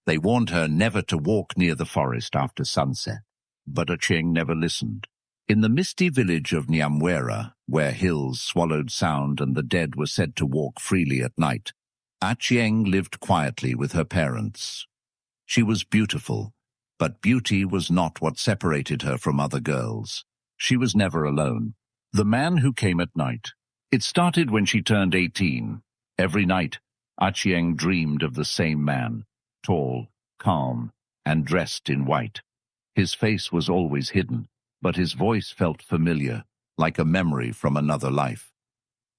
They warned her never to walk near the forest after sunset, but Achieng never listened. In the misty village of Nyamwera, where hills swallowed sound and the dead were said to walk freely at night, Achieng lived quietly with her parents. She was beautiful, but beauty was not what separated her from other girls. She was never alone. The man who came at night. It started when she turned 18. Every night, Achieng dreamed of the same man, tall, calm, and dressed in white. His face was always hidden, but his voice felt familiar, like a memory from another life.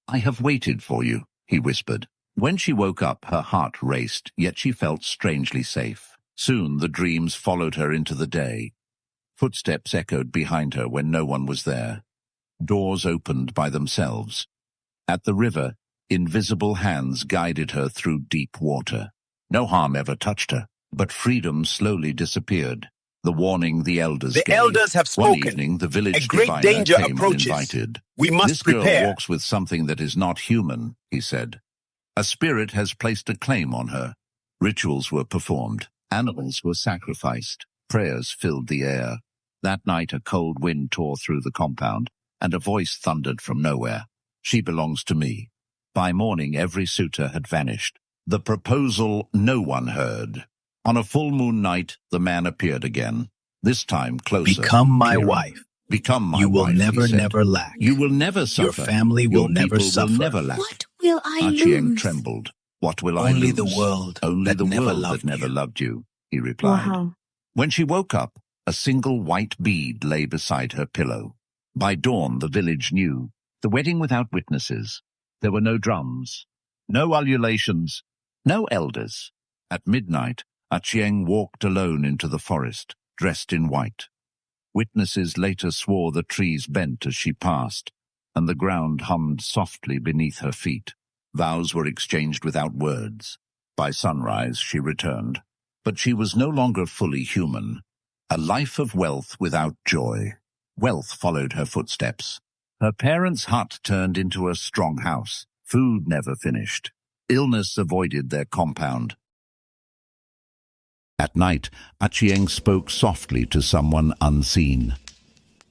"I have waited for you," he whispered. When she woke up, her heart raced, yet she felt strangely safe. Soon the dreams followed her into the day. Footsteps echoed behind her when no one was there. Doors opened by themselves. At the river, invisible hands guided her through deep water. No harm ever touched her, but freedom slowly disappeared. The warning the elders gave. The elders have spoken. One evening, the village A great diviner danger came and approaches. invited. We must "This girl prepare." walks with something that is not human," he said. "A spirit has placed a claim on her." Rituals were performed. Animals were sacrificed. Prayers filled the air. That night a cold wind tore through the compound, and a voice thundered from nowhere. "She belongs to me." By morning every suitor had vanished. The proposal no one heard. On a full moon night, the man appeared again, this time closer. "Become my clearer. wife. Become my You will wife," he never, said. never lack. "You will never suffer. Your family will Your never people suffer. will never lack." What will I Achieng lose? trembled. "What will I lose?" Only the world Only that the never world loved that never you. loved you, he replied. Wow. When she woke up, a single white bead lay beside her pillow. By dawn, the village knew. The wedding without witnesses. There were no drums, no ululations, no elders. At midnight, Achieng walked alone into the forest, dressed in white. Witnesses later swore the trees bent as she passed, and the ground hummed softly beneath her feet. Vows were exchanged without words. By sunrise, she returned. But she was no longer fully human. A life of wealth without joy. Wealth followed her footsteps. Her parents' hut turned into a strong house. Food never finished. Illness avoided their compound. At night, Achieng spoke softly to someone unseen.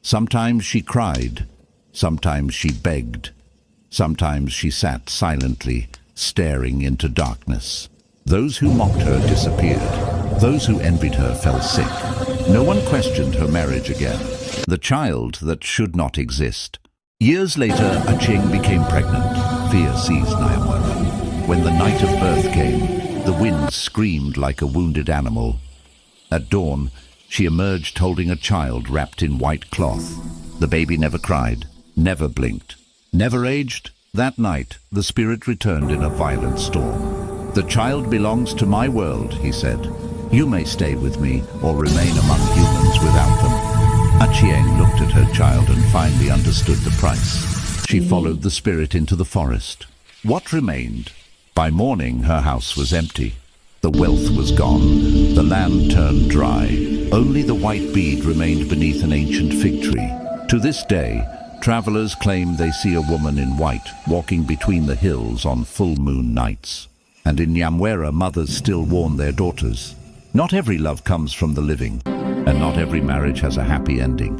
Sometimes she cried. Sometimes she begged. Sometimes she sat silently, staring into darkness. Those who mocked her disappeared. Those who envied her fell sick. No one questioned her marriage again. The child that should not exist. Years later, Achieng became pregnant. Fear seized Nyamwera. When the night of birth came, the wind screamed like a wounded animal. At dawn, she emerged holding a child wrapped in white cloth. The baby never cried, never blinked, never aged. That night, the spirit returned in a violent storm. "The child belongs to my world," he said. "You may stay with me or remain among humans without them." Achieng looked at her child and finally understood the price. She followed the spirit into the forest. What remained? By morning, her house was empty. The wealth was gone. The land turned dry. Only the white bead remained beneath an ancient fig tree. To this day, travelers claim they see a woman in white walking between the hills on full moon nights. And in Nyamwera, mothers still warn their daughters. Not every love comes from the living, and not every marriage has a happy ending.